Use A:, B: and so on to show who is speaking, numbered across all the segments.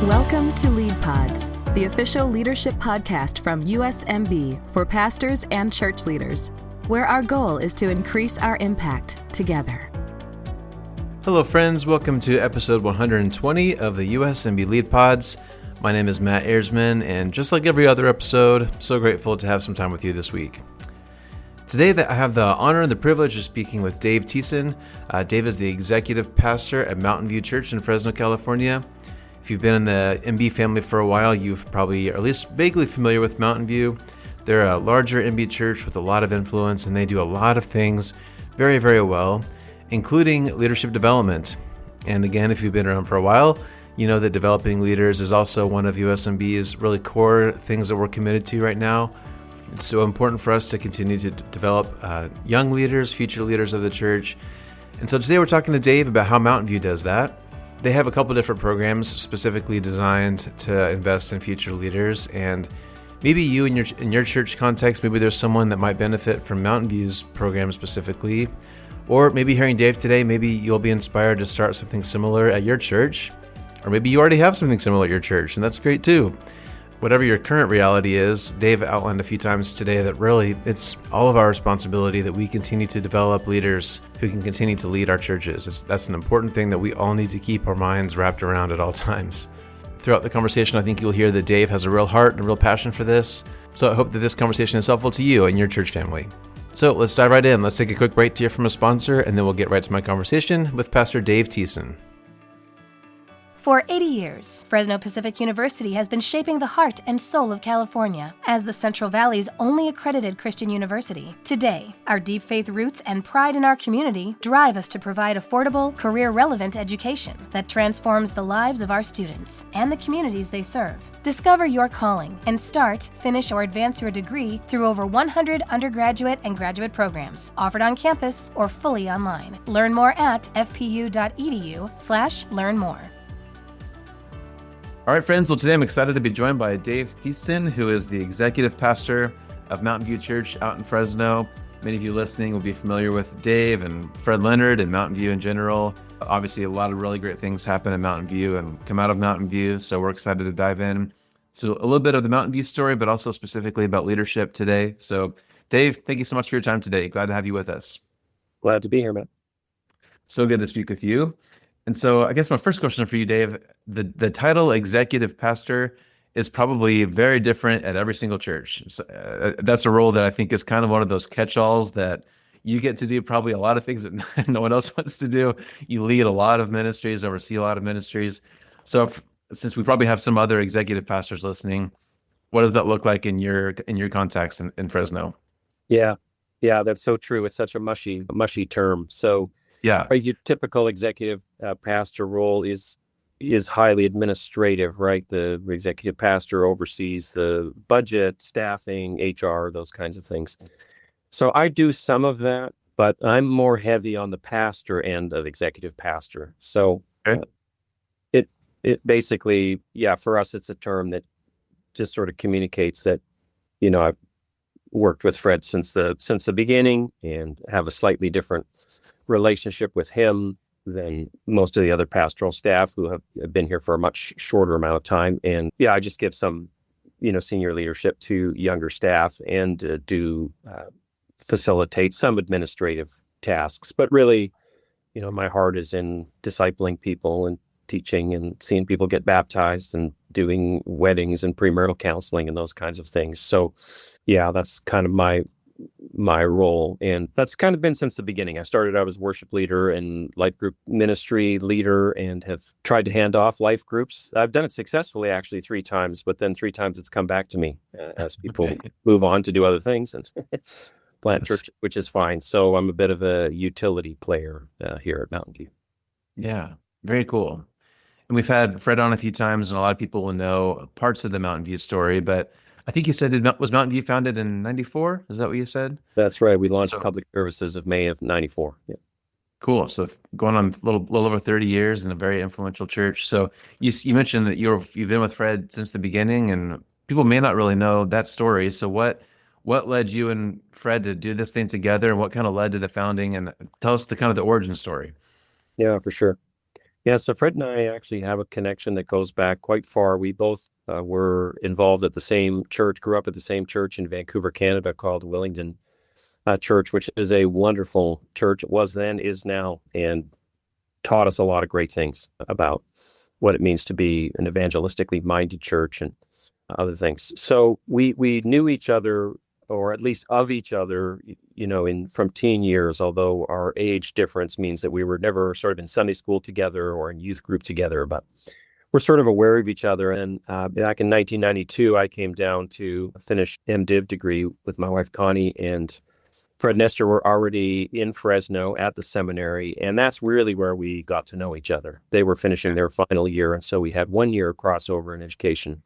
A: Welcome to Lead Pods, the official leadership podcast from USMB for pastors and church leaders, where our goal is to increase our impact together.
B: Hello, friends. Welcome to episode 120 of the USMB Lead Pods. My name is Matt Ayersman, and just like every other episode, so grateful to have some time with you this week. Today, I have the honor and the privilege of speaking with Dave Thiessen. Dave is the executive pastor at Mountain View Church in Fresno, California. If you've been in the MB family for a while, you've probably, or at least vaguely familiar with Mountain View. They're a larger MB church with a lot of influence, and they do a lot of things very, very well, including leadership development. And again, if you've been around for a while, you know that developing leaders is also one of USMB's really core things that we're committed to right now. It's so important for us to continue to develop young leaders, future leaders of the church. And so today we're talking to Dave about how Mountain View does that. They have a couple different programs specifically designed to invest in future leaders, and maybe you in your church context, maybe there's someone that might benefit from Mountain View's program specifically, or maybe hearing Dave today, maybe you'll be inspired to start something similar at your church, or maybe you already have something similar at your church, and that's great too. Whatever your current reality is, Dave outlined a few times today that really it's all of our responsibility that we continue to develop leaders who can continue to lead our churches. That's an important thing that we all need to keep our minds wrapped around at all times. Throughout the conversation, I think you'll hear that Dave has a real heart and a real passion for this. So I hope that this conversation is helpful to you and your church family. So let's dive right in. Let's take a quick break to hear from a sponsor, and then we'll get right to my conversation with Pastor Dave Thiessen.
C: For 80 years, Fresno Pacific University has been shaping the heart and soul of California as the Central Valley's only accredited Christian university. Today, our deep faith roots and pride in our community drive us to provide affordable, career-relevant education that transforms the lives of our students and the communities they serve. Discover your calling and start, finish, or advance your degree through over 100 undergraduate and graduate programs offered on campus or fully online. Learn more at fpu.edu/learnmore.
B: All right, friends. Well, today I'm excited to be joined by Dave Thiessen, who is the executive pastor of Mountain View Church out in Fresno. Many of you listening will be familiar with Dave and Fred Leonard and Mountain View in general. Obviously, a lot of really great things happen at Mountain View and come out of Mountain View, so we're excited to dive in. So a little bit of the Mountain View story, but also specifically about leadership today. So Dave, thank you so much for your time today. Glad to have you with us.
D: Glad to be here, Matt.
B: So good to speak with you. And so I guess my first question for you, Dave, the title executive pastor is probably very different at every single church. That's a role that I think is kind of one of those catch-alls that you get to do probably a lot of things that no one else wants to do. You lead a lot of ministries, oversee a lot of ministries. So since we probably have some other executive pastors listening, what does that look like in your context in Fresno?
D: Yeah, that's so true. It's such a mushy term. So yeah, your typical executive pastor role is highly administrative, right? The executive pastor oversees the budget, staffing, HR, those kinds of things. So I do some of that, but I'm more heavy on the pastor end of executive pastor. So it basically, for us, it's a term that just sort of communicates that, I've worked with Fred since the beginning and have a slightly different relationship with him than most of the other pastoral staff who have been here for a much shorter amount of time. And I just give some, senior leadership to younger staff and do facilitate some administrative tasks. But really, my heart is in discipling people and teaching and seeing people get baptized and doing weddings and premarital counseling and those kinds of things. So that's kind of my role. And that's kind of been since the beginning. I started out as worship leader and life group ministry leader and have tried to hand off life groups. I've done it successfully actually 3 times, but then 3 times it's come back to me as people move on to do other things and plant church, which is fine. So I'm a bit of a utility player here at Mountain View.
B: Yeah, very cool. And we've had Fred on a few times, and a lot of people will know parts of the Mountain View story, but I think you said, was Mountain View founded in 94? Is that what you said?
D: That's right. We launched public services of May of 94. Yeah.
B: Cool. So going on a little over 30 years in a very influential church. So you mentioned that you've been with Fred since the beginning, and people may not really know that story. So what led you and Fred to do this thing together, and what kind of led to the founding? And tell us the origin story.
D: Yeah, for sure. Yeah, so Fred and I actually have a connection that goes back quite far. We both were involved at the same church, grew up at the same church in Vancouver, Canada, called Willingdon Church, which is a wonderful church. It was then, is now, and taught us a lot of great things about what it means to be an evangelistically minded church and other things. So we knew each other, or at least of each other, from teen years, although our age difference means that we were never sort of in Sunday school together or in youth group together, but we're sort of aware of each other. And back in 1992, I came down to finish MDiv degree with my wife, Connie, and Fred and Esther were already in Fresno at the seminary, and that's really where we got to know each other. They were finishing their final year, and so we had 1 year crossover in education,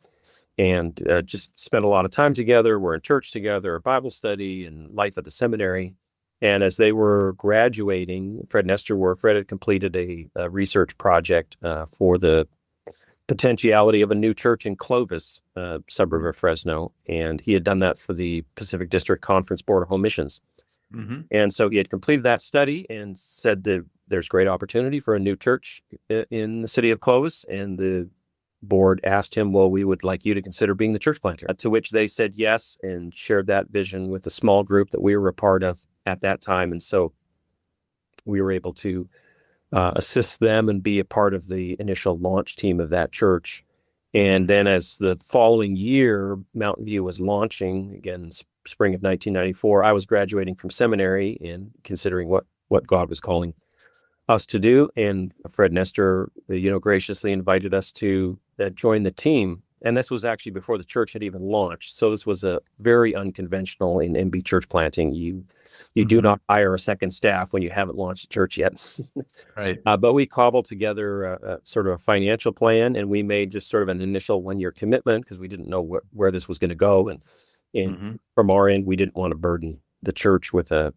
D: and just spent a lot of time together. We're in church together, Bible study, and life at the seminary. And as they were graduating, Fred and Esther Fred had completed a research project for the potentiality of a new church in Clovis, suburb of Fresno, and he had done that for the Pacific District Conference Board of Home Missions. Mm-hmm. And so he had completed that study and said that there's great opportunity for a new church in the city of Clovis, and the board asked him, well, we would like you to consider being the church planter, to which they said yes, and shared that vision with a small group that we were a part of at that time. And so we were able to assist them and be a part of the initial launch team of that church. And then as the following year, Mountain View was launching, again, spring of 1994, I was graduating from seminary and considering what God was calling us to do. And Fred and Esther, graciously invited us to join the team. And this was actually before the church had even launched. So this was a very unconventional in MB church planting. You do not hire a second staff when you haven't launched a church yet.
B: Right.
D: But we cobbled together sort of a financial plan, and we made just sort of an initial 1 year commitment because we didn't know where this was going to go. And from our end, we didn't want to burden the church with a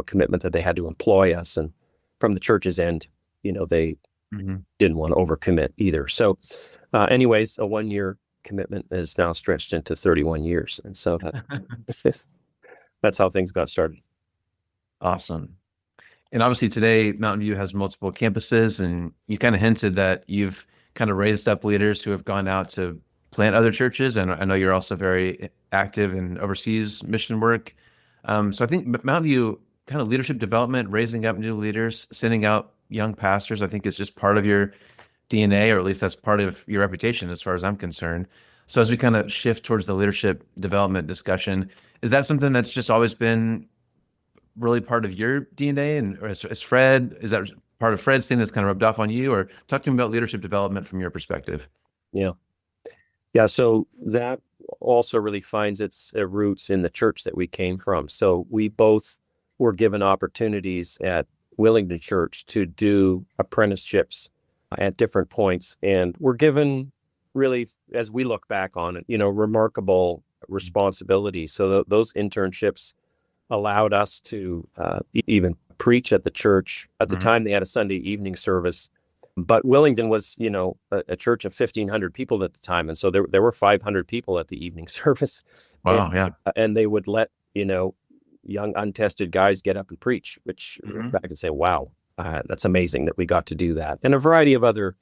D: commitment that they had to employ us. And from the church's end, they didn't want to overcommit either. So anyways, a 1 year commitment is now stretched into 31 years. And so that's how things got started.
B: Awesome. And obviously today, Mountain View has multiple campuses, and you kind of hinted that you've kind of raised up leaders who have gone out to plant other churches. And I know you're also very active in overseas mission work. So I think Mountain View kind of leadership development, raising up new leaders, sending out young pastors, I think is just part of your DNA, or at least that's part of your reputation as far as I'm concerned. So as we kind of shift towards the leadership development discussion, is that something that's just always been really part of your DNA? And or is that part of Fred's thing that's kind of rubbed off on you? Or talk to me about leadership development from your perspective.
D: Yeah. So that also really finds its roots in the church that we came from. So we both were given opportunities at Willingdon Church to do apprenticeships at different points, and we're given, really, as we look back on it, remarkable responsibility. So those internships allowed us to even preach at the church. At the time, they had a Sunday evening service, but Willingdon was, a church of 1,500 people at the time, and so there were 500 people at the evening service.
B: Wow,
D: and they would let young untested guys get up and preach, which back and say, wow. That's amazing that we got to do that, and a variety of other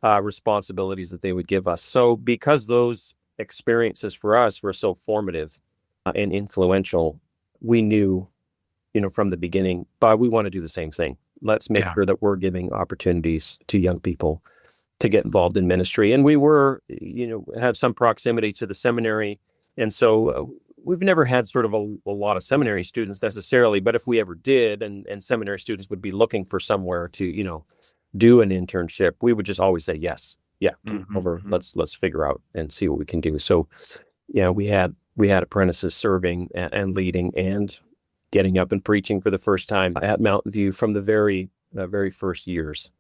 D: responsibilities that they would give us. So because those experiences for us were so formative and influential, we knew, from the beginning, but we want to do the same thing. Let's make sure that we're giving opportunities to young people to get involved in ministry. And we were, have some proximity to the seminary. And so we've never had sort of a lot of seminary students necessarily, but if we ever did, and seminary students would be looking for somewhere to, do an internship, we would just always say, yes, come over, let's figure out and see what we can do. So, we had apprentices serving and leading and getting up and preaching for the first time at Mountain View from the very first years.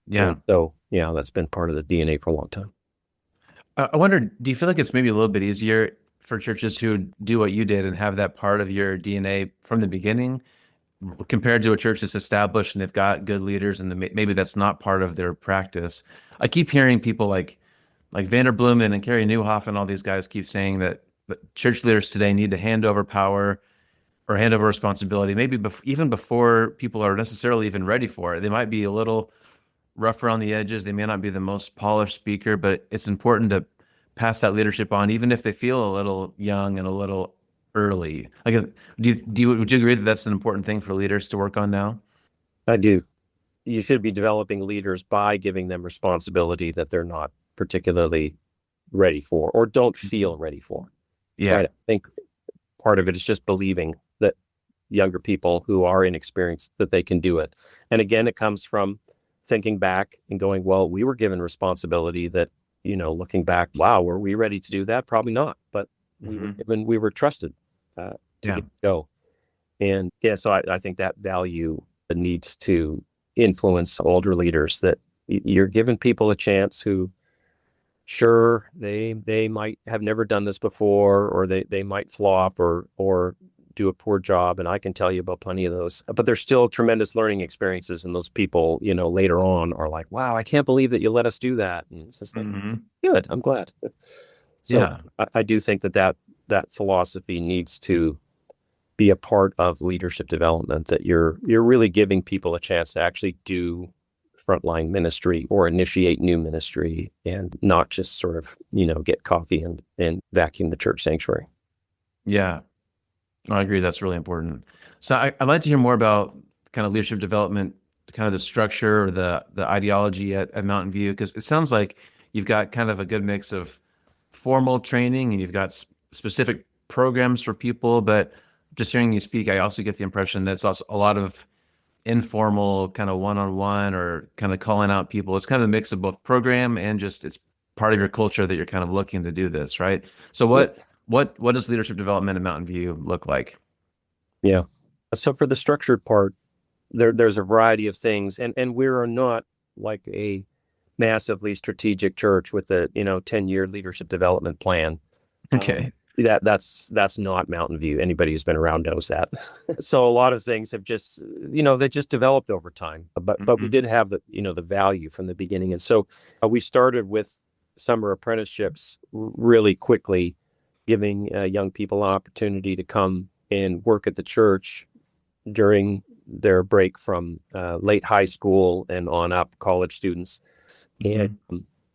B: Yeah.
D: And so, that's been part of the DNA for a long time.
B: I wonder, do you feel like it's maybe a little bit easier for churches who do what you did and have that part of your DNA from the beginning, compared to a church that's established and they've got good leaders and maybe that's not part of their practice? I keep hearing people like Vander Blumen and Carrie Nieuwhof and all these guys keep saying that church leaders today need to hand over power or hand over responsibility, maybe even before people are necessarily even ready for it. They might be a little rough around the edges. They may not be the most polished speaker, but it's important to pass that leadership on, even if they feel a little young and a little early. Like, would you agree that that's an important thing for leaders to work on now?
D: I do. You should be developing leaders by giving them responsibility that they're not particularly ready for or don't feel ready for.
B: Yeah.
D: Right? I think part of it is just believing that younger people who are inexperienced, that they can do it. And again, it comes from thinking back and going, well, we were given responsibility that, looking back, wow, were we ready to do that? Probably not. But we were trusted to go. And so I think that value needs to influence older leaders, that you're giving people a chance who, sure, they might have never done this before, or they might flop or do a poor job. And I can tell you about plenty of those, but there's still tremendous learning experiences. And those people, later on are like, wow, I can't believe that you let us do that. And it's just like, good, I'm glad. So I do think that philosophy needs to be a part of leadership development, that you're really giving people a chance to actually do frontline ministry or initiate new ministry, and not just sort of, get coffee and vacuum the church sanctuary.
B: Yeah, I agree. That's really important. So I'd like to hear more about kind of leadership development, kind of the structure or the ideology at Mountain View, because it sounds like you've got kind of a good mix of formal training and you've got specific programs for people, but just hearing you speak, I also get the impression that it's also a lot of informal kind of one-on-one or kind of calling out people. It's kind of a mix of both program and just it's part of your culture that you're kind of looking to do this, right? So what does leadership development at Mountain View look like?
D: Yeah. So for the structured part, there's a variety of things, and we are not like a massively strategic church with a 10-year leadership development plan.
B: Okay.
D: That's not Mountain View. Anybody who's been around knows that. So a lot of things have just, they just developed over time. But we did have the value from the beginning. And so we started with summer apprenticeships really quickly, giving young people an opportunity to come and work at the church during their break from late high school and on up, college students. And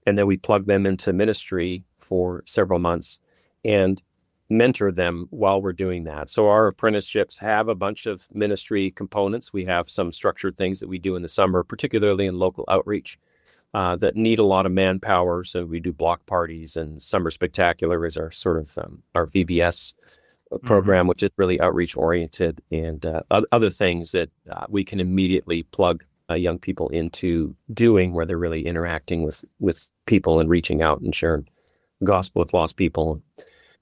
D: then we plug them into ministry for several months and mentor them while we're doing that. So our apprenticeships have a bunch of ministry components. We have some structured things that we do in the summer, particularly in local outreach, that need a lot of manpower. So we do block parties, and Summer Spectacular is our sort of our VBS program, which is really outreach oriented, and other things that we can immediately plug young people into doing, where they're really interacting with people and reaching out and sharing the gospel with lost people.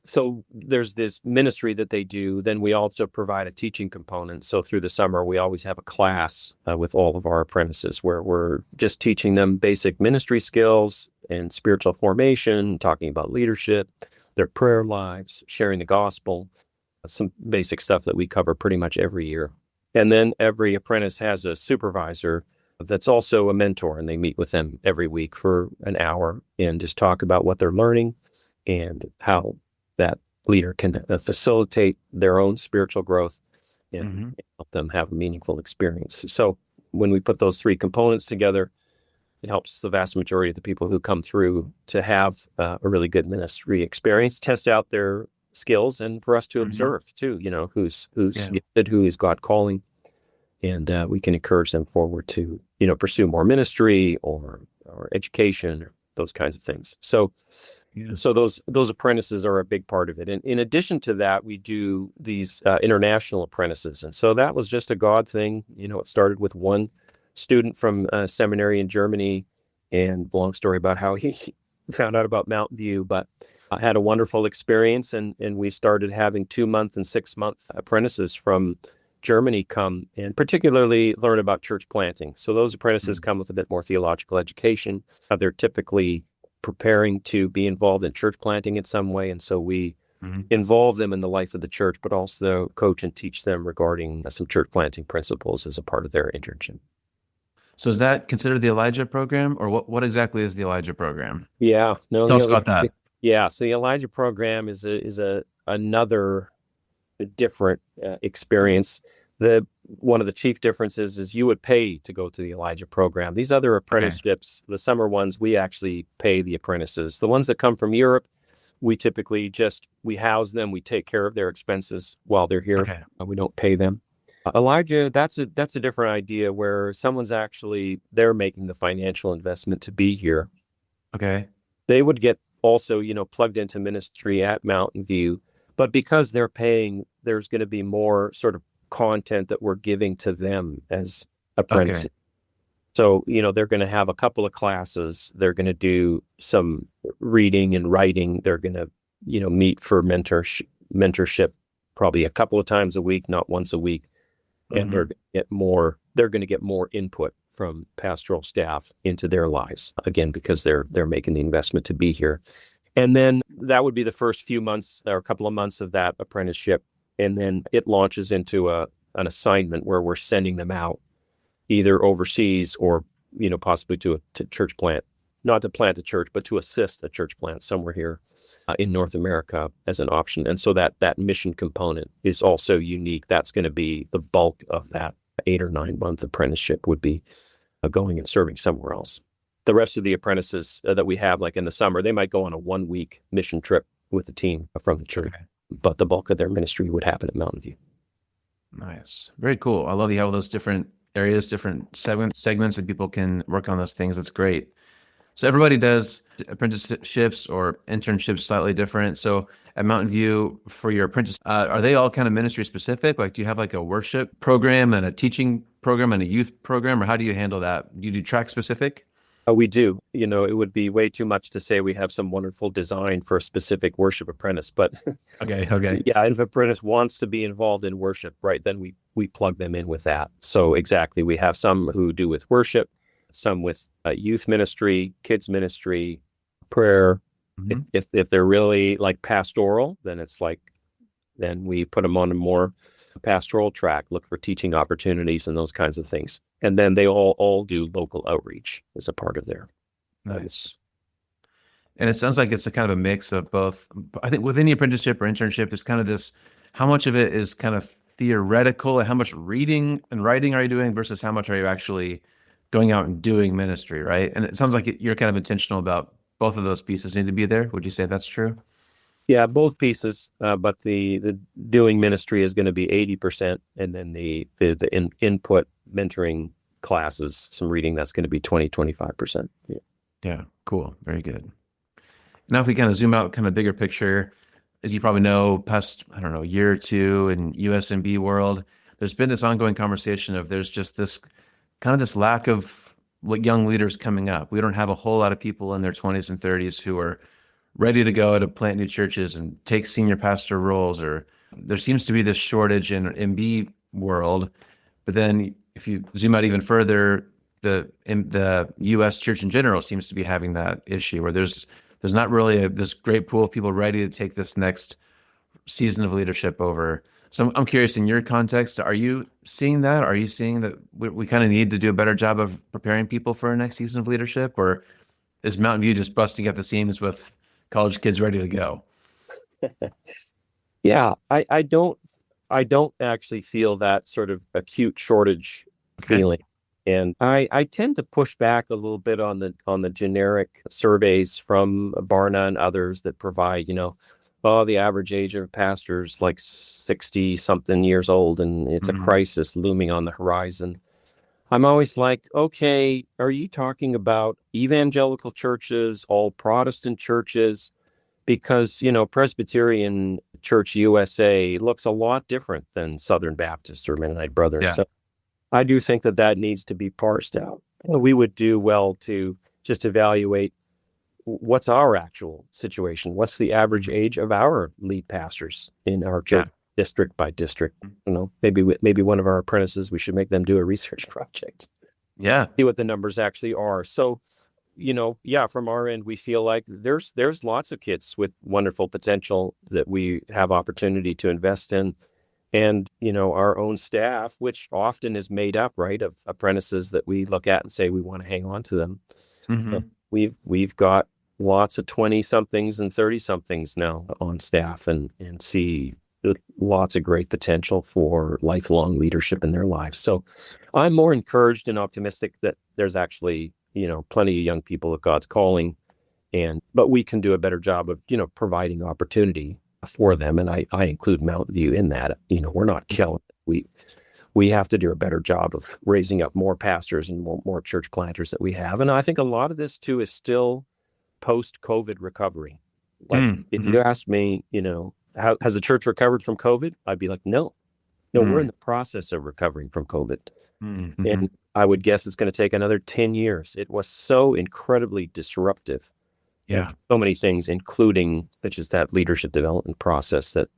D: So there's this ministry that they do. Then we also provide a teaching component. So through the summer, we always have a class with all of our apprentices where we're just teaching them basic ministry skills and spiritual formation, talking about leadership, their prayer lives, sharing the gospel, some basic stuff that we cover pretty much every year. And then every apprentice has a supervisor that's also a mentor, and they meet with them every week for an hour and just talk about what they're learning and how that leader can facilitate their own spiritual growth and help them have a meaningful experience. So when we put those three components together, it helps the vast majority of the people who come through to have a really good ministry experience, test out their skills, and for us to observe too, who's gifted, who is God calling, and we can encourage them forward to, pursue more ministry or education, or those kinds of things. So those apprentices are a big part of it. And in addition to that, we do these international apprentices. And so that was just a God thing. It started with one student from a seminary in Germany, and long story about how he found out about Mountain View, but I had a wonderful experience, and we started having 2-month and 6-month apprentices from Germany come and particularly learn about church planting. So those apprentices come with a bit more theological education. They're typically preparing to be involved in church planting in some way, and so we involve them in the life of the church, but also coach and teach them regarding some church planting principles as a part of their internship.
B: So is that considered the Elijah program, or what exactly is the Elijah program?
D: Yeah, no.
B: Tell us about that.
D: Yeah, so the Elijah program is another different experience. The one of the chief differences is you would pay to go to the Elijah program. These other apprenticeships, the summer ones, we actually pay the apprentices. The ones that come from Europe, we typically we house them. We take care of their expenses while they're here.
B: Okay.
D: We don't pay them. Elijah, that's a different idea where they're making the financial investment to be here.
B: Okay.
D: They would get also, plugged into ministry at Mountain View, but because they're paying, there's going to be more sort of content that we're giving to them as apprentices. Okay. So, they're going to have a couple of classes. They're going to do some reading and writing. They're going to, meet for mentorship probably a couple of times a week, not once a week. And they're going to get more input from pastoral staff into their lives, again, because they're making the investment to be here. And then that would be the first few months or a couple of months of that apprenticeship. And then it launches into an assignment where we're sending them out either overseas or, possibly to a church plant, not to plant a church, but to assist a church plant somewhere here in North America as an option. And so that mission component is also unique. That's going to be the bulk of that 8 or 9 month apprenticeship would be going and serving somewhere else. The rest of the apprentices that we have, like in the summer, they might go on a 1-week mission trip with the team from the church, but the bulk of their ministry would happen at Mountain View.
B: Nice. Very cool. I love you have all those different areas, different segments that people can work on those things. That's great. So everybody does apprenticeships or internships slightly different. So at Mountain View, for your apprentice, are they all kind of ministry specific? Like, do you have like a worship program and a teaching program and a youth program, or how do you handle that? Do you do track specific?
D: We do. It would be way too much to say we have some wonderful design for a specific worship apprentice, but
B: okay.
D: Yeah, if an apprentice wants to be involved in worship, right, then we plug them in with that. So exactly, we have some who do with worship, some with youth ministry, kids ministry, prayer. Mm-hmm. If they're really like pastoral, then we put them on a more pastoral track, look for teaching opportunities and those kinds of things. And then they all do local outreach as a part of their.
B: Nice. And it sounds like it's a kind of a mix of both. I think within the apprenticeship or internship, there's kind of this, how much of it is kind of theoretical and how much reading and writing are you doing versus how much are you actually going out and doing ministry, right? And it sounds like you're kind of intentional about both of those pieces need to be there. Would you say that's true?
D: Yeah, both pieces, but the doing ministry is going to be 80%, and then the input mentoring classes, some reading, that's going to be 25%.
B: Yeah, cool. Very good. Now, if we kind of zoom out, kind of bigger picture, as you probably know, past, a year or two in USMB world, there's been this ongoing conversation of there's just this kind of this lack of young leaders coming up. We don't have a whole lot of people in their 20s and 30s who are ready to go to plant new churches and take senior pastor roles, or there seems to be this shortage in MB world. But then if you zoom out even further, the U.S. church in general seems to be having that issue where there's not really this great pool of people ready to take this next season of leadership over. So I'm curious, in your context, are you seeing that? Are you seeing that we kind of need to do a better job of preparing people for our next season of leadership? Or is Mountain View just busting at the seams with college kids ready to go?
D: Yeah, I don't actually feel that sort of acute shortage feeling. And I tend to push back a little bit on the generic surveys from Barna and others that provide, the average age of pastors like 60 something years old, and it's a crisis looming on the horizon. I'm always like, okay, are you talking about evangelical churches, all Protestant churches? Because, Presbyterian Church USA looks a lot different than Southern Baptist or Mennonite Brothers. Yeah. So I do think that needs to be parsed out. We would do well to just evaluate what's our actual situation. What's the average age of our lead pastors in our church, district by district? Maybe one of our apprentices, we should make them do a research project.
B: Yeah.
D: See what the numbers actually are. So, from our end, we feel like there's lots of kids with wonderful potential that we have opportunity to invest in. And, our own staff, which often is made up, right, of apprentices that we look at and say we want to hang on to them. Mm-hmm. We've got lots of 20-somethings and 30-somethings now on staff and see lots of great potential for lifelong leadership in their lives. So I'm more encouraged and optimistic that there's actually, plenty of young people that God's calling, but we can do a better job of, providing opportunity for them. And I include Mountain View in that. We're not killing it. We have to do a better job of raising up more pastors and more church planters that we have. And I think a lot of this too is still post-COVID recovery. Like if you asked me, how has the church recovered from COVID? I'd be like, no, we're in the process of recovering from COVID. And I would guess it's going to take another 10 years. It was so incredibly disruptive.
B: Yeah.
D: So many things, including just that leadership development process, that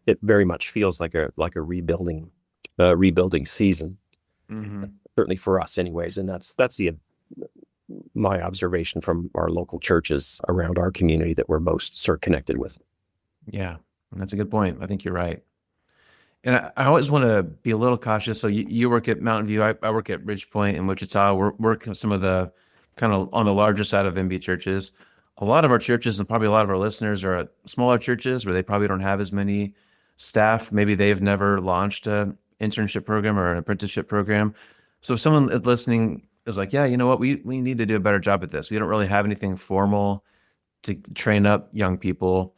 D: it very much feels like a rebuilding season. Certainly for us anyways. And that's my observation from our local churches around our community that we're most sort of connected with.
B: Yeah, that's a good point. I think you're right. And I always want to be a little cautious. So you work at Mountain View. I work at Ridgepoint in Wichita. We're some of the kind of on the larger side of MB churches. A lot of our churches and probably a lot of our listeners are at smaller churches where they probably don't have as many staff. Maybe they've never launched an internship program or an apprenticeship program. So if someone listening is like, yeah, you know what, we need to do a better job at this. We don't really have anything formal to train up young people.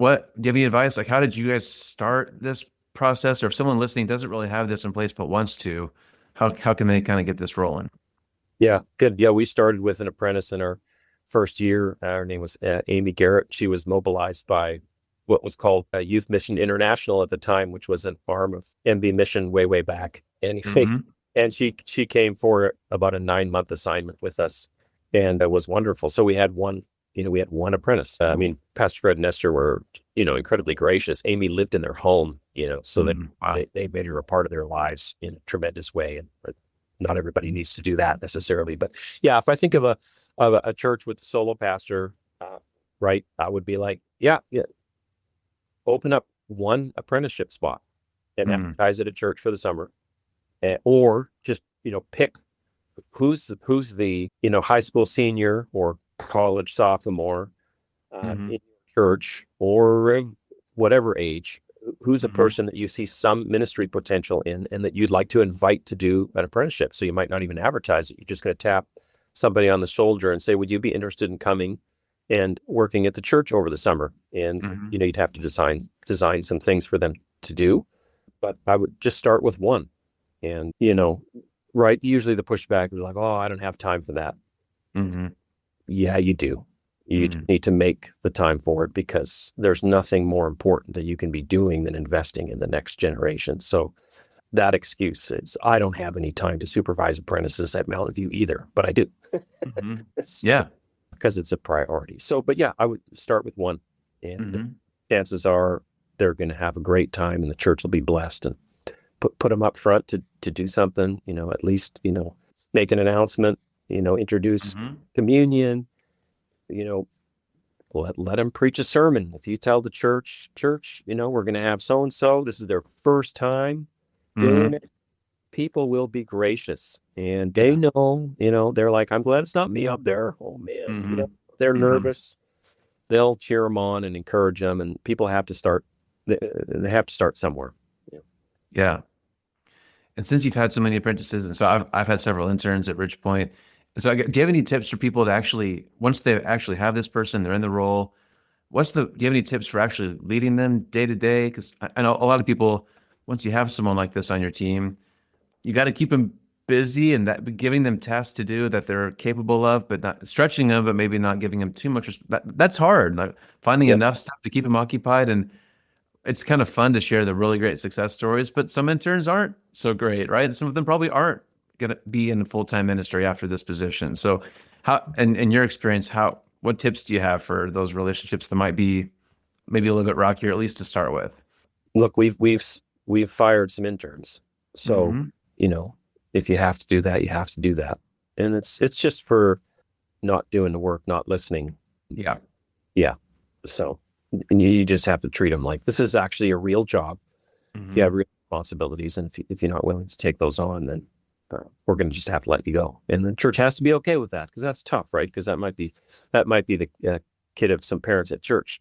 B: Do you have any advice? Like, how did you guys start this process? Or if someone listening doesn't really have this in place but wants to, how can they kind of get this rolling?
D: Yeah, good. Yeah, we started with an apprentice in our first year. Her name was Amy Garrett. She was mobilized by what was called Youth Mission International at the time, which was an arm of MB Mission way back. Anyway, and she came for about a 9-month assignment with us, and it was wonderful. So we had one apprentice. Pastor Fred and Esther were, incredibly gracious. Amy lived in their home, so that they made her a part of their lives in a tremendous way. And not everybody needs to do that necessarily. But yeah, if I think of a church with a solo pastor, right, I would be like, yeah, open up one apprenticeship spot and advertise at a church for the summer, or just pick who's the high school senior or college sophomore in your church, or whatever age, who's a person that you see some ministry potential in and that you'd like to invite to do an apprenticeship. So you might not even advertise it. You're just going to tap somebody on the shoulder and say, would you be interested in coming and working at the church over the summer? And you'd have to design some things for them to do, but I would just start with one. And right, usually the pushback is like, oh, I don't have time for that. Yeah, you do. You need to make the time for it, because there's nothing more important that you can be doing than investing in the next generation. So that excuse is, I don't have any time to supervise apprentices at Mountain View either, but I do.
B: Yeah.
D: Because it's a priority. So, but yeah, I would start with one, and chances are they're going to have a great time, and the church will be blessed, and put them up front to do something, at least, make an announcement, introduce communion, let them preach a sermon. If you tell the church, we're going to have so-and-so, this is their first time doing it, people will be gracious, and they know, they're like, I'm glad it's not me up there. Oh man, they're nervous. They'll cheer them on and encourage them, and people have to start. They have to start somewhere.
B: Yeah. And since you've had so many apprentices, and so I've had several interns at Ridgepoint. So do you have any tips for people to actually, once they actually have this person, they're in the role, do you have any tips for actually leading them day to day? Because I know a lot of people, once you have someone like this on your team, you got to keep them busy and giving them tasks to do that they're capable of, but not stretching them, but maybe not giving them too much. That's hard. Like finding enough stuff to keep them occupied. And it's kind of fun to share the really great success stories, but some interns aren't so great, right? And some of them probably aren't going to be in full-time ministry after this position. So how, and in your experience, what tips do you have for those relationships that might be maybe a little bit rockier, at least to start with?
D: Look, we've fired some interns. So, if you have to do that, you have to do that. And it's just for not doing the work, not listening.
B: Yeah.
D: Yeah. So, and you just have to treat them like this is actually a real job. You have real responsibilities. And if you're not willing to take those on, then we're going to just have to let you go. And the church has to be okay with that, because that's tough, right? Because that might be the kid of some parents at church.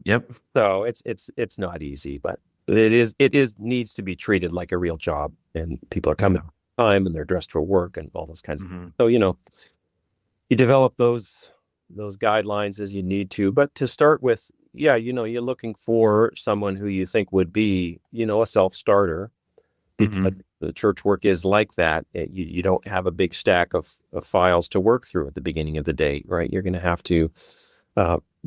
B: Yep.
D: So it's not easy, but it needs to be treated like a real job, and people are coming on time and they're dressed for work and all those kinds of things. So, you develop those guidelines as you need to, but to start with, you're looking for someone who you think would be, a self-starter, because the church work is like that. You don't have a big stack of files to work through at the beginning of the day, right? You're going to have to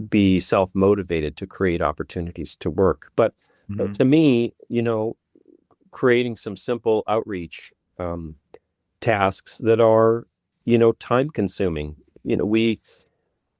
D: be self-motivated to create opportunities to work. But to me, creating some simple outreach tasks that are, time-consuming.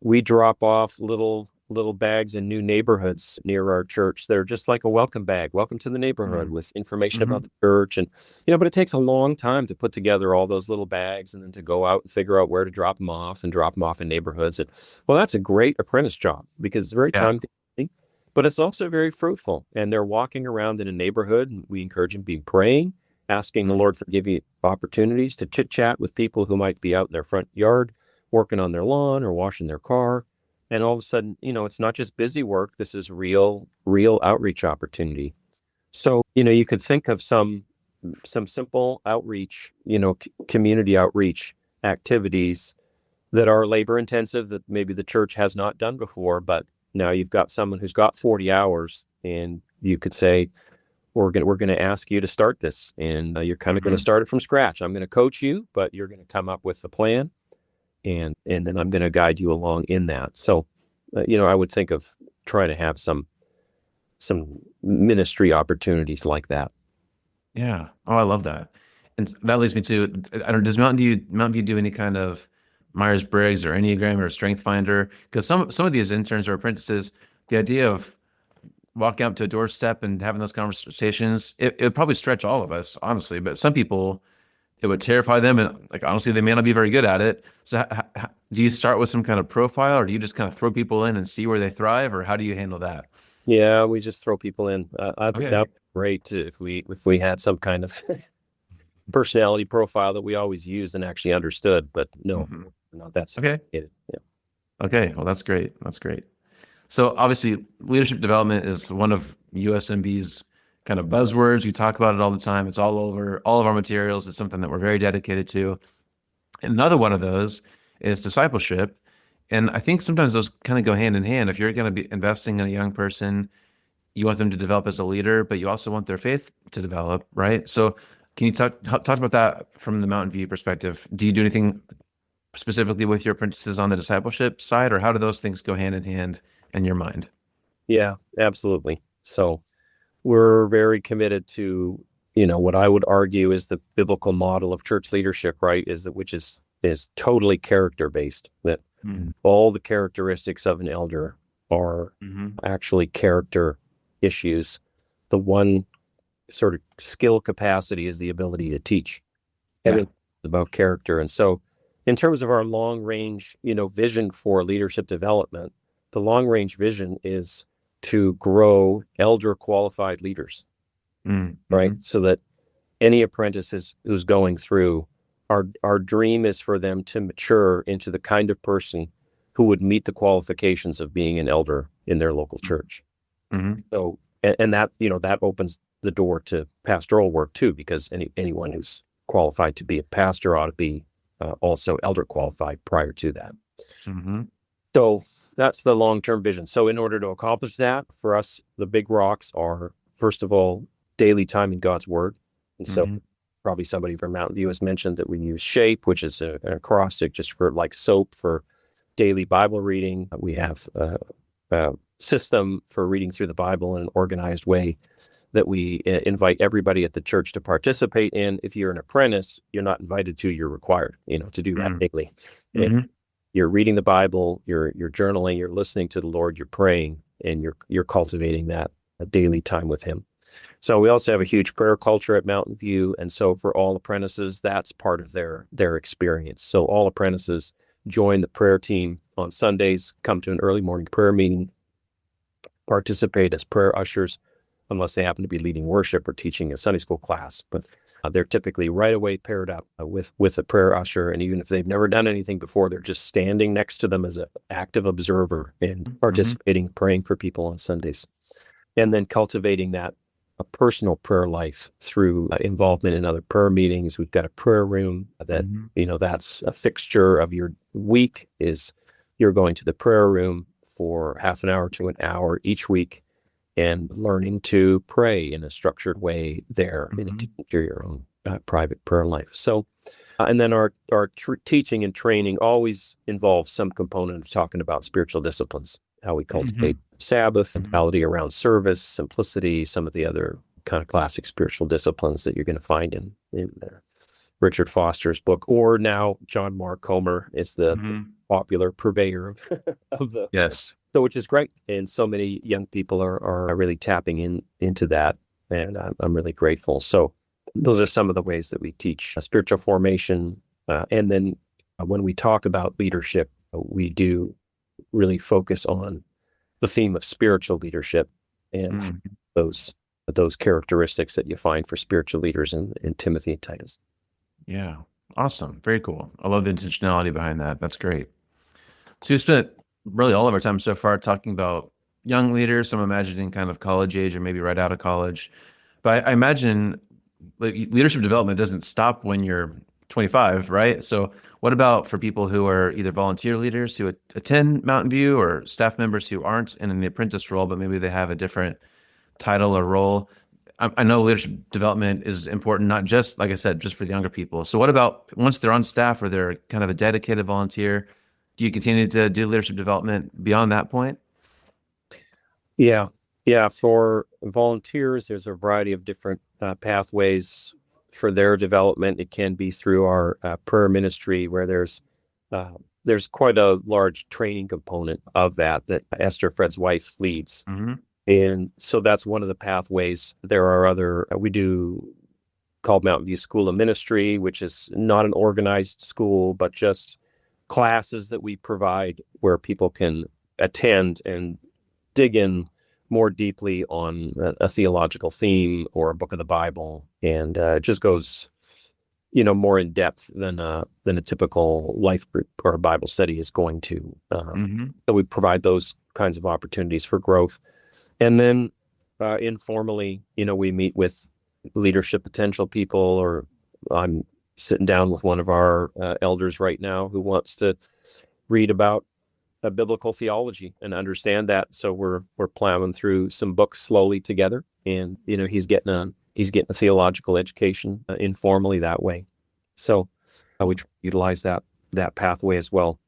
D: We drop off little bags in new neighborhoods near our church. They're just like a welcome bag. Welcome to the neighborhood with information about the church. And, but it takes a long time to put together all those little bags and then to go out and figure out where to drop them off in neighborhoods. And, well, that's a great apprentice job because it's very time-consuming, but it's also very fruitful. And they're walking around in a neighborhood, and we encourage them to be praying, asking the Lord for giving opportunities to chit-chat with people who might be out in their front yard, working on their lawn or washing their car. And all of a sudden, it's not just busy work. This is real outreach opportunity. So, you could think of some simple outreach, community outreach activities that are labor intensive that maybe the church has not done before. But now you've got someone who's got 40 hours, and you could say, we're going to ask you to start this, and you're kind of going to start it from scratch. I'm going to coach you, but you're going to come up with the plan. And then I'm going to guide you along in that. So, I would think of trying to have some ministry opportunities like that.
B: Yeah. Oh, I love that. And that leads me to, does Mountain View do any kind of Myers-Briggs or Enneagram or Strength Finder? Because some of these interns or apprentices, the idea of walking up to a doorstep and having those conversations, it would probably stretch all of us, honestly. But some people, it would terrify them, and honestly, they may not be very good at it. So do you start with some kind of profile, or do you just kind of throw people in and see where they thrive, or how do you handle that?
D: Yeah, we just throw people in. I think that would be great if we had some kind of personality profile that we always used and actually understood, but no, not that sophisticated. Yeah.
B: Okay, well, that's great. So obviously, leadership development is one of USMB's kind of buzzwords. We talk about it all the time. It's all over all of our materials. It's something that we're very dedicated to. And another one of those is discipleship. And I think sometimes those kind of go hand in hand. If you're going to be investing in a young person, you want them to develop as a leader, but you also want their faith to develop, right? So can you talk about that from the Mountain View perspective? Do you do anything specifically with your apprentices on the discipleship side, or how do those things go hand in hand in your mind?
D: Yeah, absolutely. So we're very committed to, what I would argue is the biblical model of church leadership, right? Which is totally character based. That all the characteristics of an elder are actually character issues. The one sort of skill capacity is the ability to teach. Everything is about character. And so, in terms of our long range, vision for leadership development, the long range vision is to grow elder qualified leaders, right? So that any apprentice who's going through, our dream is for them to mature into the kind of person who would meet the qualifications of being an elder in their local church. So, and that, that opens the door to pastoral work too, because anyone who's qualified to be a pastor ought to be also elder qualified prior to that. So that's the long-term vision. So in order to accomplish that, for us, the big rocks are, first of all, daily time in God's Word. And so probably somebody from Mountain View has mentioned that we use SHAPE, which is an acrostic just for like SOAP for daily Bible reading. We have a system for reading through the Bible in an organized way that we invite everybody at the church to participate in. If you're an apprentice, you're not invited to, you're required, to do that daily. You're reading the Bible, you're journaling, you're listening to the Lord, you're praying, and you're cultivating that daily time with Him. So we also have a huge prayer culture at Mountain View, and so for all apprentices, that's part of their experience. So all apprentices join the prayer team on Sundays, come to an early morning prayer meeting, participate as prayer ushers unless they happen to be leading worship or teaching a Sunday school class. But they're typically right away paired up with a prayer usher. And even if they've never done anything before, they're just standing next to them as an active observer and participating, praying for people on Sundays. And then cultivating a personal prayer life through involvement in other prayer meetings. We've got a prayer room that, that's a fixture of your week, is you're going to the prayer room for half an hour to an hour each week and learning to pray in a structured way there in addition to your own private prayer life. So, and then our teaching and training always involves some component of talking about spiritual disciplines, how we cultivate Sabbath, mentality around service, simplicity, some of the other kind of classic spiritual disciplines that you're going to find in Richard Foster's book, or now John Mark Comer is the popular purveyor of the
B: yes.
D: So, which is great, and so many young people are really tapping into that, and I'm really grateful. So, those are some of the ways that we teach spiritual formation, and then when we talk about leadership, we do really focus on the theme of spiritual leadership and those characteristics that you find for spiritual leaders in Timothy and Titus.
B: Yeah, awesome, very cool. I love the intentionality behind that. That's great. So you spent really all of our time so far talking about young leaders. So I'm imagining kind of college age or maybe right out of college. But I imagine leadership development doesn't stop when you're 25, right? So what about for people who are either volunteer leaders who attend Mountain View or staff members who aren't in the apprentice role, but maybe they have a different title or role? I know leadership development is important, not just, like I said, just for the younger people. So what about once they're on staff or they're kind of a dedicated volunteer? Do you continue to do leadership development beyond that point?
D: Yeah. For volunteers, there's a variety of different pathways for their development. It can be through our prayer ministry, where there's quite a large training component of that Esther, Fred's wife, leads. And so that's one of the pathways. There are other, we do called Mountain View School of Ministry, which is not an organized school, but just classes that we provide where people can attend and dig in more deeply on a theological theme or a book of the Bible, and it just goes, more in depth than a typical life group or a Bible study is going to. So we provide those kinds of opportunities for growth, and then informally, we meet with leadership potential people, or I'm sitting down with one of our elders right now who wants to read about biblical theology and understand that. So we're plowing through some books slowly together, and he's getting a theological education informally that way. So we utilize that pathway as well.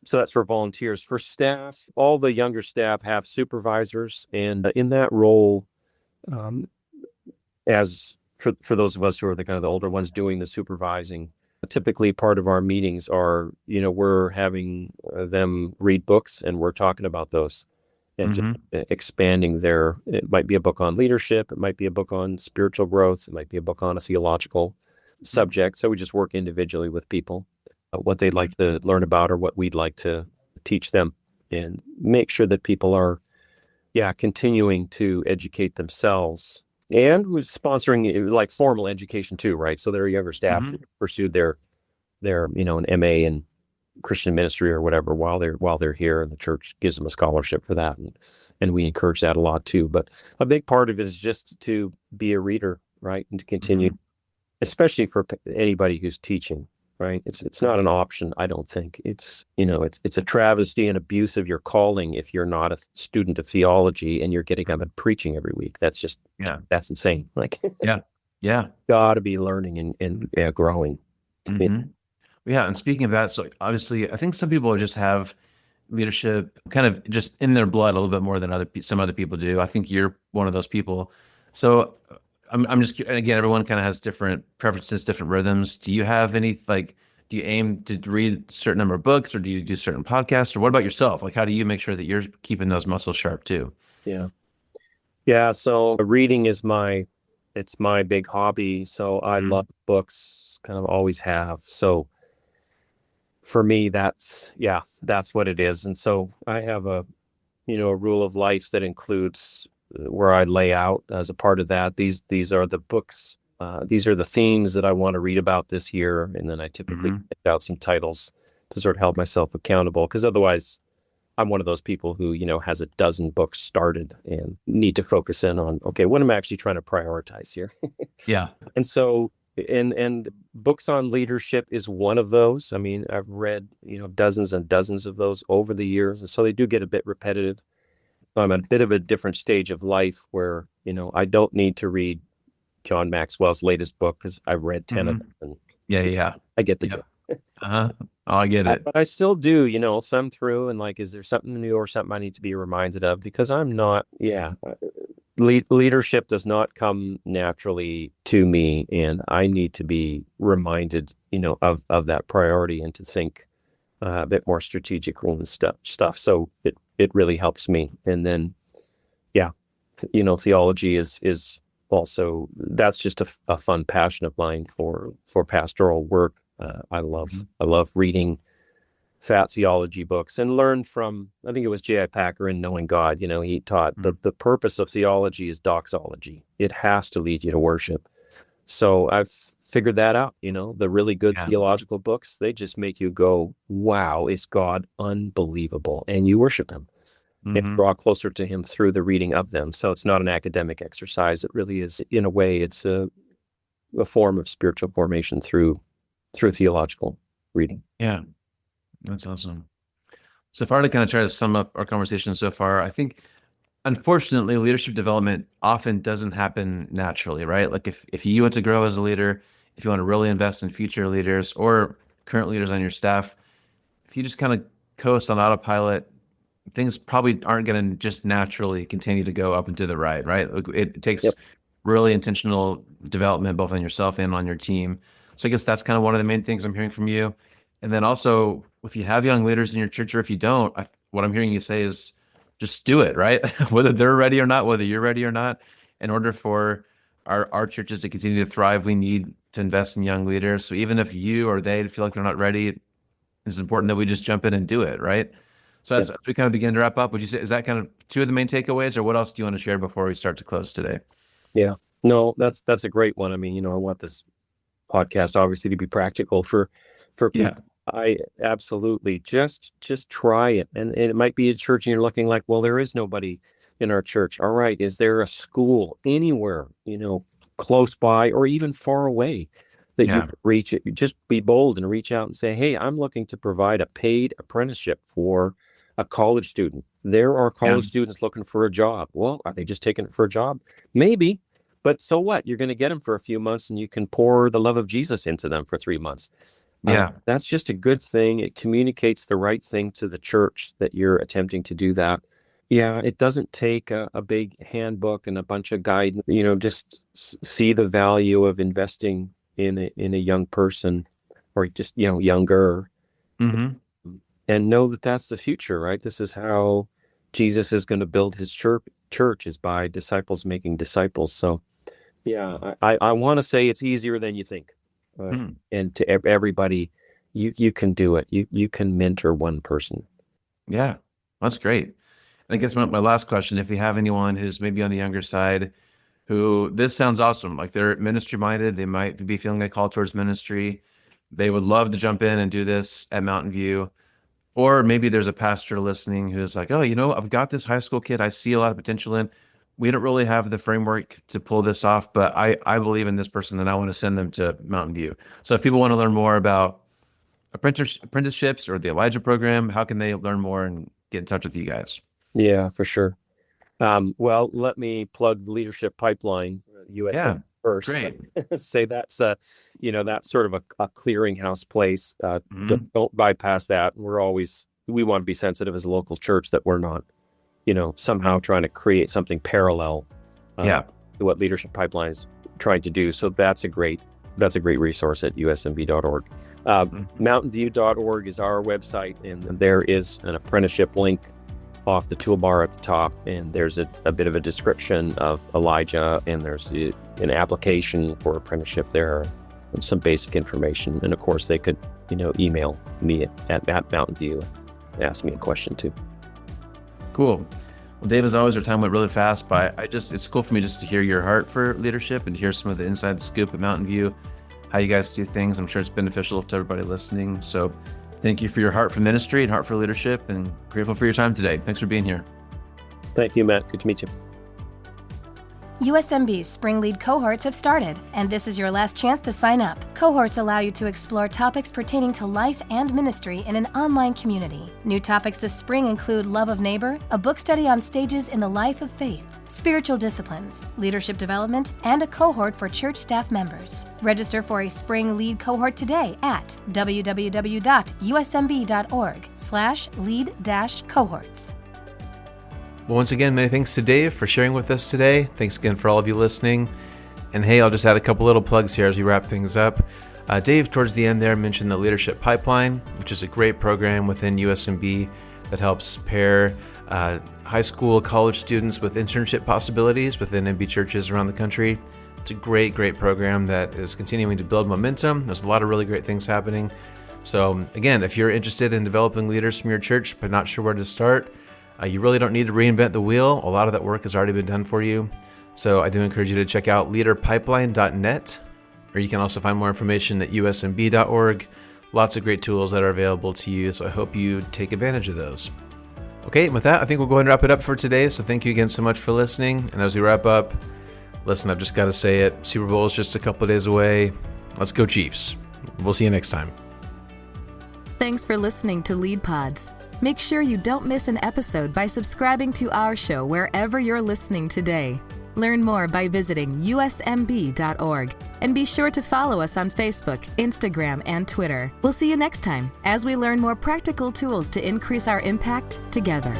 D: So that's for volunteers. For staff, all the younger staff have supervisors, and in that role, as for those of us who are the kind of the older ones doing the supervising, typically part of our meetings are, we're having them read books, and we're talking about those and just expanding it might be a book on leadership, it might be a book on spiritual growth, it might be a book on a theological subject. So we just work individually with people, what they'd like to learn about or what we'd like to teach them, and make sure that people are, continuing to educate themselves. And who's sponsoring like formal education too, right? So there are younger staff who pursued their an MA in Christian ministry or whatever while they're here, and the church gives them a scholarship for that, and we encourage that a lot too. But a big part of it is just to be a reader, right, and to continue, especially for anybody who's teaching, right? It's not an option, I don't think. It's it's a travesty and abuse of your calling if you're not a student of theology and you're getting up and preaching every week. That's just that's insane. Like got to be learning and growing.
B: Yeah, and speaking of that, so obviously, I think some people just have leadership kind of just in their blood a little bit more than some other people do. I think you're one of those people. So I'm just, again, everyone kind of has different preferences, different rhythms. Do you have any, do you aim to read a certain number of books, or do you do certain podcasts, or what about yourself? Like, how do you make sure that you're keeping those muscles sharp too?
D: Yeah. So reading is my big hobby. So I love books, kind of always have. So for me, that's what it is. And so I have a rule of life that includes where I lay out as a part of that. These are the books. These are the themes that I want to read about this year, and then I typically pick out some titles to sort of help myself accountable. Because otherwise, I'm one of those people who has a dozen books started and need to focus in on, okay, what am I actually trying to prioritize here?
B: Yeah.
D: And so, and books on leadership is one of those. I mean, I've read dozens and dozens of those over the years, and so they do get a bit repetitive. I'm at a bit of a different stage of life where I don't need to read John Maxwell's latest book because I've read 10 of them. And
B: Yeah.
D: I get the joke.
B: Oh, I get it.
D: But I still do, thumb through and is there something new or something I need to be reminded of? Because I'm not, leadership does not come naturally to me, and I need to be reminded, of that priority and to think a bit more strategically and stuff. So it really helps me. And then, theology is also, that's just a fun passion of mine for pastoral work. I love reading fat theology books and learn from, I think it was J.I. Packer in Knowing God. He taught the purpose of theology is doxology. It has to lead you to worship. So I've figured that out. The really good theological books, they just make you go, wow, is God unbelievable? And you worship him and draw closer to him through the reading of them. So it's not an academic exercise. It really is, in a way, it's a form of spiritual formation through theological reading.
B: Yeah, that's awesome. So if I were to kind of try to sum up our conversation so far, I think, unfortunately, leadership development often doesn't happen naturally, right? Like if you want to grow as a leader, if you want to really invest in future leaders or current leaders on your staff, if you just kind of coast on autopilot, things probably aren't going to just naturally continue to go up and to the right? It takes really intentional development, both on yourself and on your team. So I guess that's kind of one of the main things I'm hearing from you. And then also, if you have young leaders in your church, or if you don't, what I'm hearing you say is just do it, right? Whether they're ready or not, whether you're ready or not. In order for our churches to continue to thrive, we need to invest in young leaders. So even if you or they feel like they're not ready, it's important that we just jump in and do it, right? So as we kind of begin to wrap up, would you say, is that kind of two of the main takeaways, or what else do you want to share before we start to close today?
D: Yeah, no, that's a great one. I mean, I want this podcast obviously to be practical for people.
B: Yeah.
D: I absolutely just try it. And it might be a church and you're looking like, well, there is nobody in our church. All right. Is there a school anywhere, close by or even far away that you can reach it? Just be bold and reach out and say, hey, I'm looking to provide a paid apprenticeship for a college student. There are college students looking for a job. Well, are they just taking it for a job? Maybe. But so what? You're going to get them for a few months and you can pour the love of Jesus into them for 3 months. That's just a good thing. It communicates the right thing to the church that you're attempting to do that. Yeah, it doesn't take a big handbook and a bunch of guidance. Just see the value of investing in a young person, or just younger, and know that that's the future, right? This is how Jesus is going to build his church, is by disciples making disciples. So, I want to say it's easier than you think. And to everybody, you can do it. You can mentor one person.
B: Yeah, that's great. And I guess my last question, if you have anyone who's maybe on the younger side, who this sounds awesome, like they're ministry minded, they might be feeling a call towards ministry, they would love to jump in and do this at Mountain View. Or maybe there's a pastor listening who's like, oh, I've got this high school kid I see a lot of potential in. We don't really have the framework to pull this off, but I believe in this person and I want to send them to Mountain View. So if people want to learn more about apprenticeships or the Elijah program, how can they learn more and get in touch with you guys?
D: Yeah, for sure. Well, let me plug the Leadership Pipeline USM first.
B: Great.
D: Say that's that's sort of a clearinghouse place. Don't bypass that. We want to be sensitive as a local church that we're not somehow trying to create something parallel to what Leadership Pipeline is trying to do. So that's a great resource at usmb.org. Mountainview.org is our website, and there is an apprenticeship link off the toolbar at the top, and there's a bit of a description of Elijah, and there's an application for apprenticeship there and some basic information. And of course they could email me at Mountain View and ask me a question too.
B: Cool. Well, Dave, as always, our time went really fast, but it's cool for me just to hear your heart for leadership and to hear some of the inside scoop at Mountain View, how you guys do things. I'm sure it's beneficial to everybody listening. So thank you for your heart for ministry and heart for leadership, and grateful for your time today. Thanks for being here.
D: Thank you, Matt. Good to meet you.
C: USMB's Spring Lead cohorts have started, and this is your last chance to sign up. Cohorts allow you to explore topics pertaining to life and ministry in an online community. New topics this spring include love of neighbor, a book study on stages in the life of faith, spiritual disciplines, leadership development, and a cohort for church staff members. Register for a Spring Lead cohort today at www.usmb.org/lead-cohorts.
B: Well, once again, many thanks to Dave for sharing with us today. Thanks again for all of you listening. And hey, I'll just add a couple little plugs here as we wrap things up. Dave, towards the end there, mentioned the Leadership Pipeline, which is a great program within USMB that helps pair high school, college students with internship possibilities within MB churches around the country. It's a great, great program that is continuing to build momentum. There's a lot of really great things happening. So again, if you're interested in developing leaders from your church but not sure where to start, you really don't need to reinvent the wheel. A lot of that work has already been done for you. So I do encourage you to check out leaderpipeline.net, or you can also find more information at usmb.org. Lots of great tools that are available to you, so I hope you take advantage of those. Okay, with that, I think we'll go ahead and wrap it up for today. So thank you again so much for listening. And as we wrap up, listen, I've just got to say it. Super Bowl is just a couple of days away. Let's go Chiefs. We'll see you next time.
A: Thanks for listening to Lead Pods. Make sure you don't miss an episode by subscribing to our show wherever you're listening today. Learn more by visiting usmb.org, and be sure to follow us on Facebook, Instagram, and Twitter. We'll see you next time as we learn more practical tools to increase our impact together.